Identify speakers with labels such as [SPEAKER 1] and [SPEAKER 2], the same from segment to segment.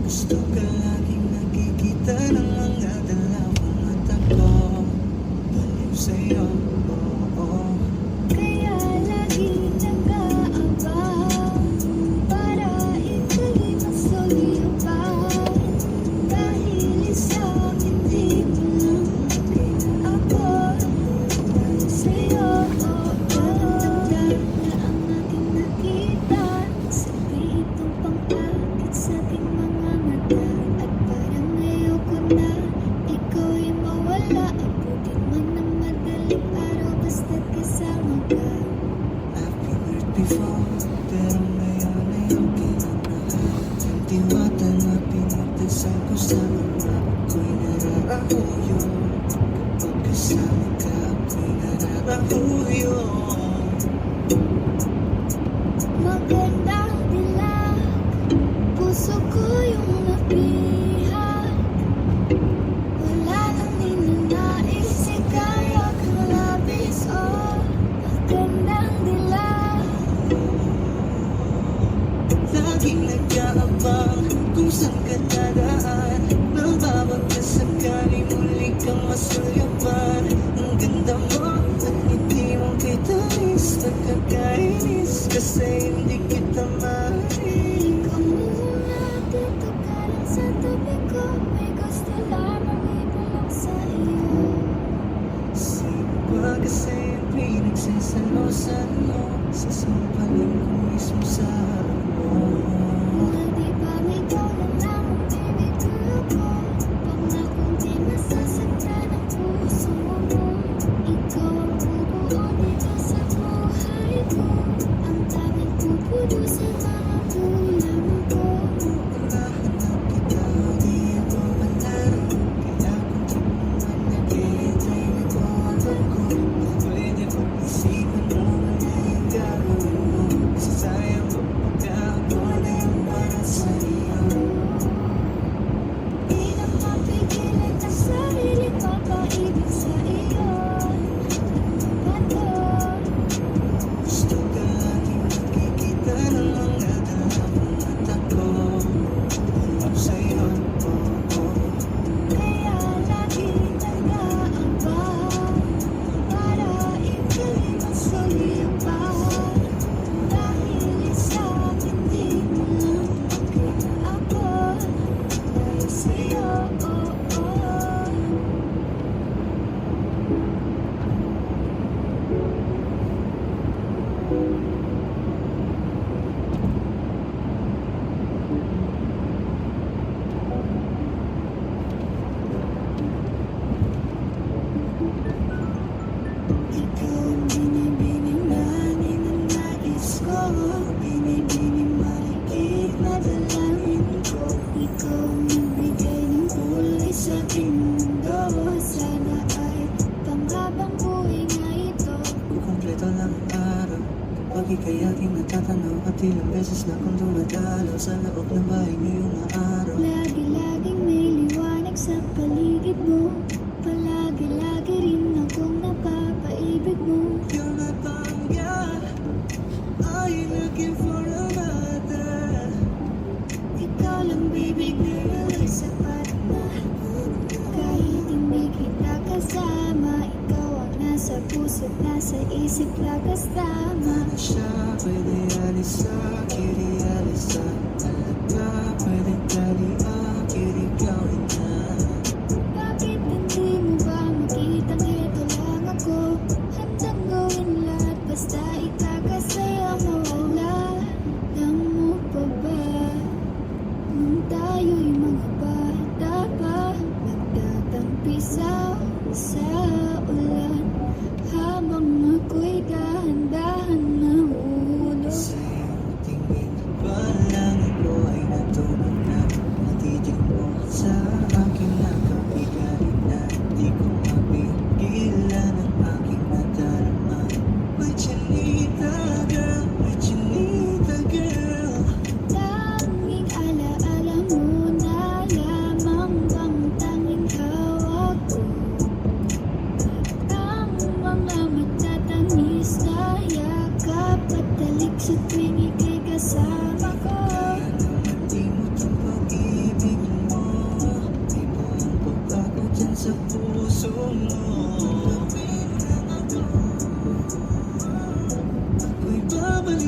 [SPEAKER 1] Gusto ka laging nakikita ng mga dalawang mata ko. Baliw sa'yo, oo.
[SPEAKER 2] Kaya lagi nag-aabang para ika'y masulyapan. Dahil isang hindi mo lang ako. Dahil sa'yo, magandang na ang aking nakita. Sabi itong pang-akit sa aking mga mata. At parang ayoko na ikaw'y mawala. Abutin man ng madaling araw basta't kasama ka.
[SPEAKER 1] I've been hurt before, pero ngayon ay okay na lahat. Ang diwata na pinagdasal ko sa mga ako'y nararahuyo. Kapag kasama ka, ako'y nararahuyo.
[SPEAKER 2] Magandang dilag, puso ko yung napihag. Wala nang ninanais, ika'y aking labis. Oh, magandang dilag.
[SPEAKER 1] Laging nag-aabang kung saan ka dadaan. Nang babagkasakali muli kang masulyapan. Ang ganda mo at ngiti mong kitalis. Nagkakainis kasi hindi kita mahalin.
[SPEAKER 2] Ikaw muna, dito ka lang sa tabi ko. May gusto lamang ibulong sa iyo.
[SPEAKER 1] Sino ba kasi ang pinagsasalosan mo? Sasampalin ko mismo sa mo.
[SPEAKER 2] Kung di ba may ikaw lang lamang bibigyan ko. Pangakong di masasaktan ang puso mo. Ikaw ang bubuo dito sa buhay ko. Ang tanging pupuno sa mga kulang ko.
[SPEAKER 1] Nahanap kita, di ako malaro. Kaya kung di mo man nakita'y nagwawag ko. Pwede bang isipan mo na yung gagawin mo? Sasayang ko pagka ako na yung para sa'yo.
[SPEAKER 2] Di na mapigilan ang sarili papaibig sa iyo. Ano ba to?
[SPEAKER 1] Gusto ka laging nakikita ng mga dalawang mata ko. Baliw sa'yo, oo.
[SPEAKER 2] Kaya lagi nag-aabang para ika'y masulyapan. Dahil isang hindi mo lang makita ako. Dahil sa'yo, oo. Ikaw ang binibining na ninanais ko. Binibining marikit na dalangin ko. Ikaw ang nagbigay ng kulay sa aking mundo. Sana ay panghabang buhay nga ito.
[SPEAKER 1] Kung kumpleto lang ang araw, kapag ika'y aking natatanaw. At ilang beses na akong dumadalaw sa loob ng bahay ngayong araw.
[SPEAKER 2] Lagi-laging may liwanag sa paligid mo. Palagi-lagi rin akong napapaibig mo.
[SPEAKER 1] You're not found, yeah. Are you looking for another?
[SPEAKER 2] Ikaw lang baby girl ay sapat na. Kahit hindi kita kasama, ikaw ang nasa puso't nasa isip lakas tama.
[SPEAKER 1] Ano siya, pwede alisa, kiri alisa. Talaga, pwede talia, kiri gawin na.
[SPEAKER 2] Bakit hindi mo ba makitang ito lang ako? Handang gawin lahat basta ikakasaya mo. Alam mo pa ba nung tayo'y mga bata pa, nagtatampisaw sa ulan habang ako'y dahan-dahan nahulog.
[SPEAKER 1] Sa iyong tingin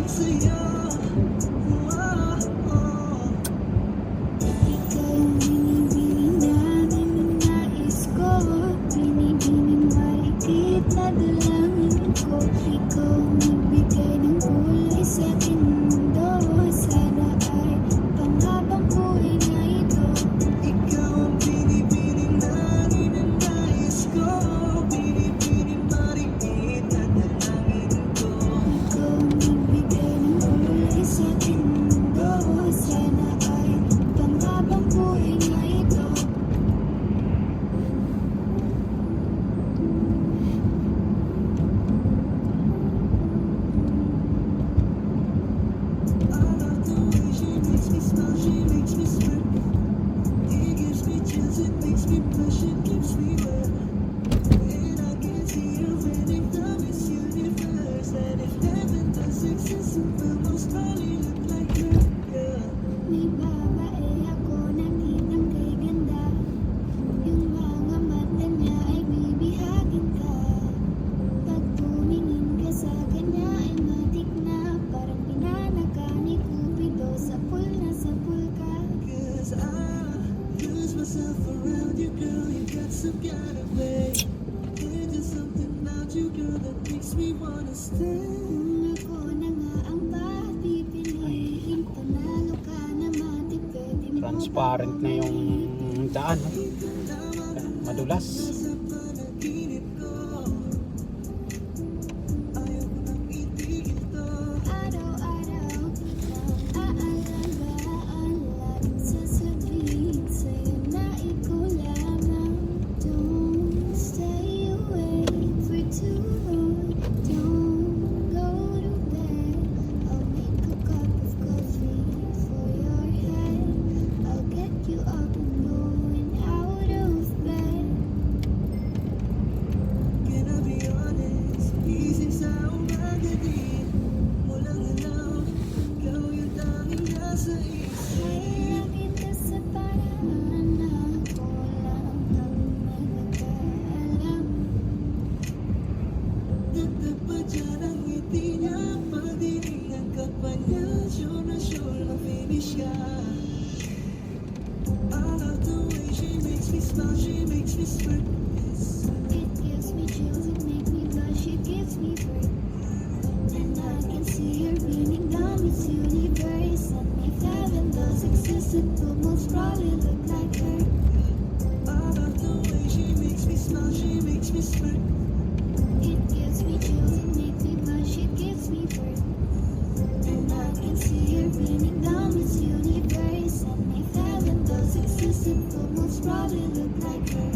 [SPEAKER 1] sa'yo.
[SPEAKER 2] Ikaw ang binibining namin ng nais ko, binibining marikit na dalangin ko. Ikaw ang nagbigay ng kulay sa aking mundo, sana ay panghabang buhay na ito.
[SPEAKER 1] Ikaw ang binibining namin ang nais ko, binibining marikit na dalangin ko.
[SPEAKER 2] Ikaw ang nagbigay ng kulay sa aking mundo, sana ay panghabang buhay na ito.
[SPEAKER 1] I love the way she makes me smile, she makes me sweat. It gives me chills, it makes me blush, it keeps me wet. And I can see her running down this universe. And if heaven does exist, it will most probably look like her, yeah.
[SPEAKER 2] May babae ako nakitang kay ganda, yung mga mata niya ay bibihagin ka. Pag tumingin ka sa kanya ay matik na, parang pinanaka ni Cupido, sapul na sapul ka.
[SPEAKER 1] Cause I lose myself around you, girl. You got some kind of way. There's just something about you, girl, that makes me wanna stay.
[SPEAKER 2] Kung ako na nga ang papipiliin, panalo ka na matik, pwede mo
[SPEAKER 3] Transparent na yung daan, no? Madulas.
[SPEAKER 1] Sa panaginip ko, ayaw ko nang itigil to.
[SPEAKER 2] araw-araw kitang aalagaan, laging sasabihin sa'yo na ikaw lamang. Don't stay away for too long, don't go to bed. I'll make a cup of coffee for your head, I'll get you up and going out of bed.
[SPEAKER 1] Can I be honest? Gising sa umaga din, walang ilaw, ikaw yung tanging nasa isip.
[SPEAKER 2] Kaya kita sa paraan na ako lang ang magkakaalam.
[SPEAKER 1] Dagdag pa dyan ang ngiti niya, pagdiring ang kapal niya, sure na sure na finish ka. I love the way she makes me smile, she makes me sweat.
[SPEAKER 2] It gives me chills, it makes me blush, it gives me breath. And I can see her beaming down this universe. And if heaven does exist, it will most probably look like her.
[SPEAKER 1] I love the way she makes me smile, she makes me sweat.
[SPEAKER 2] It gives me chills, it makes me blush, it gives me breath. And I can see her beaming down this universe. And if heaven does exist, it will most probably look like her.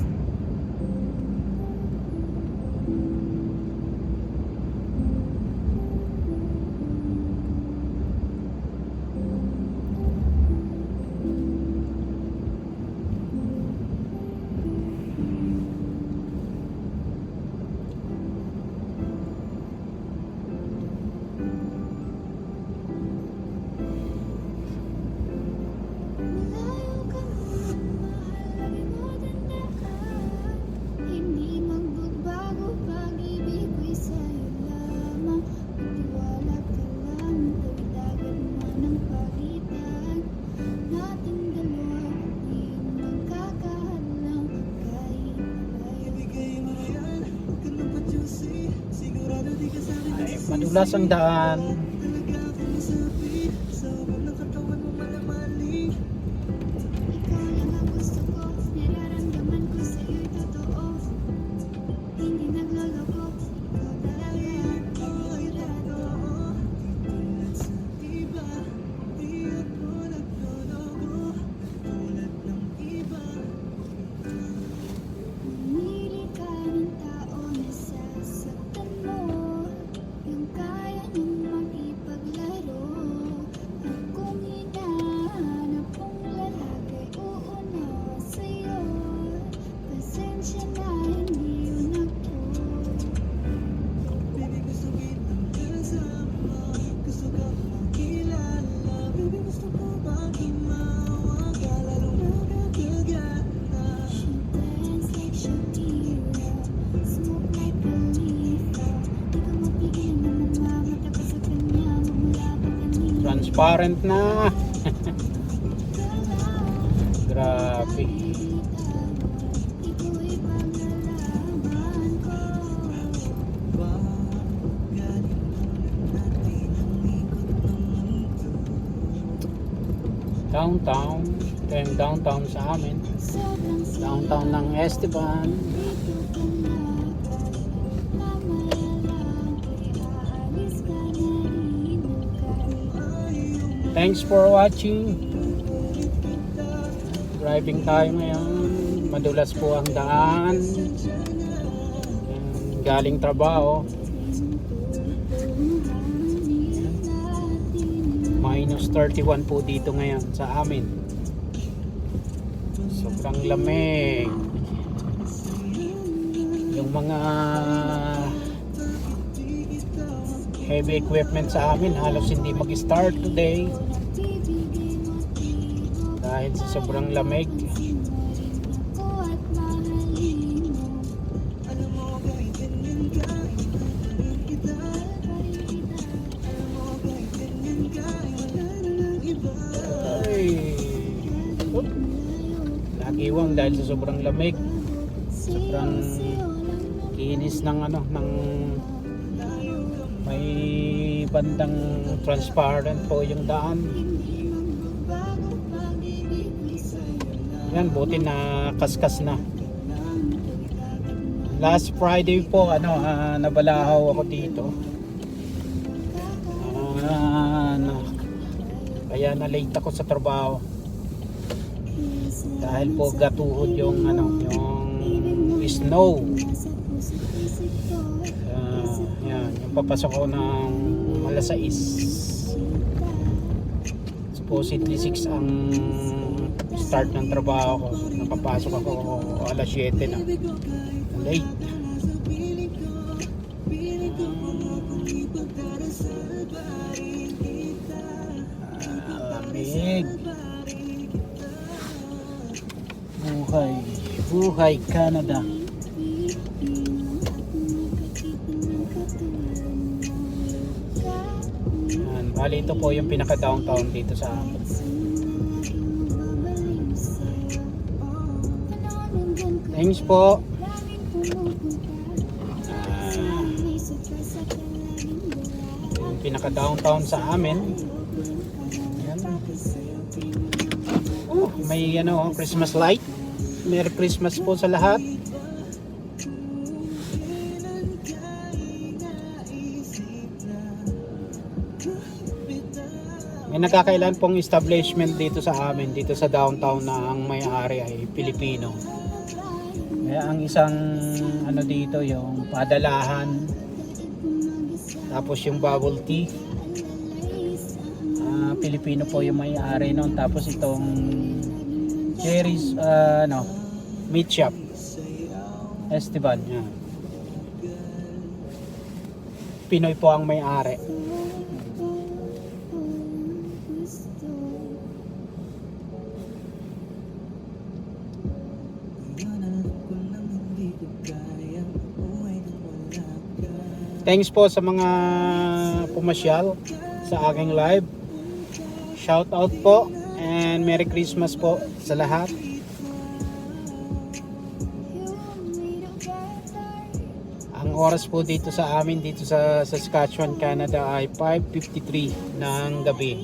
[SPEAKER 2] Malayo ka man, mahal, lagi mo tandaan. Hindi magbabago pag-ibig ko'y sa'yo lamang. Magtiwala ka lang, dagdagan man ang pagitan nating dalawa, di magkakahadlang kahit malayo.
[SPEAKER 1] Ibigay mo na yan, huwag ka nang pa-juicy. Sigurado di ka sa akin
[SPEAKER 3] Ay, madulas ang daan.
[SPEAKER 1] Talaga ako nasabi, sa unang katawan mo malamali.
[SPEAKER 2] Ikaw lang ang gusto ko, nararamdaman ko sa'yo'y totoo. Hindi nagloloko, ikaw talaga ang pinigurado.
[SPEAKER 1] Tulad sa iba, di ako nagloloko. Tulad ng iba,
[SPEAKER 2] Pumili ka ng tao na sasaktan mo, yung kaya niyong makita
[SPEAKER 3] transparent na. Grabe. Downtown. Ito yung downtown sa amin. Downtown ng Esteban. Thanks for watching. Driving tayo ngayon. Madulas po ang daan. Galing trabaho. Minus 31 po dito ngayon sa amin. Sobrang lamig. Yung mga heavy equipment sa amin halos hindi mag-start today dahil sa sobrang lamig. Ay, nagiwang dahil sa sobrang lamig, sobrang kinis ng ng may bandang transparent po yung daan. Yan, buti na kaskas na. Last Friday po nabalahaw ako dito. Kaya na late ako sa trabaho. Dahil po gatuhod yung yung snow. Yan, yung papasok ko ng alas 6. Supposedly 6 ang start ng trabaho ko. Napapasok ako alas 7 na. Late. Lamig. Buhay Canada. Bali, ito po yung pinaka downtown dito sa amin. Thanks po. Yung pinaka downtown sa amin. Ayan. Oh, may Christmas light. Merry Christmas po sa lahat. May nagkakailan pong establishment dito sa amin, dito sa downtown, na ang may-ari ay Pilipino. Kaya ang isang dito, yung padalahan, tapos yung bubble tea, Pilipino po yung may-ari noon. Tapos itong Cherry's meat shop, Esteban, yan. Pinoy po ang may-ari. Thanks po sa mga pumasyal sa aking live. Shout out po and Merry Christmas po sa lahat. Ang oras po dito sa amin, dito sa Saskatchewan, Canada ay 5:53 ng gabi.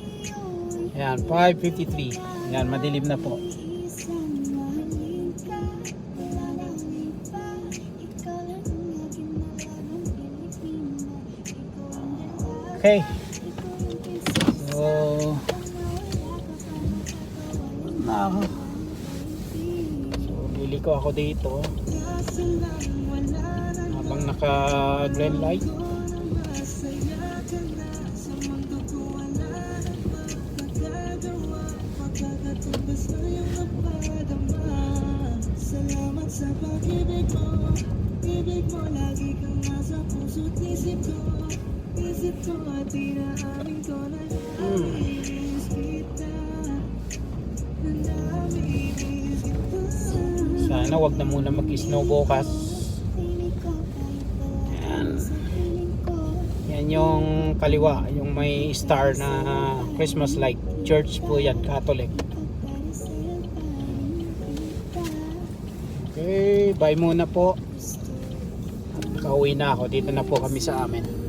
[SPEAKER 3] Ayan, 5:53. Ayan, madilim na po. Okay. So, liliko ako dito habang naka green light.
[SPEAKER 1] Salamat sa pag-ibig mo. Ibig mo lagi kang nasa puso't isip ko. Isip ko at inaamin ko na namiss kita. Namiss kita.
[SPEAKER 3] Sana wag na muna mag-snow bukas. Yan inyong kaliwa, yung may star na Christmas light. Church po yan, Catholic. Okay, bye muna po. At nakauwi na ako. Dito na po kami sa amin.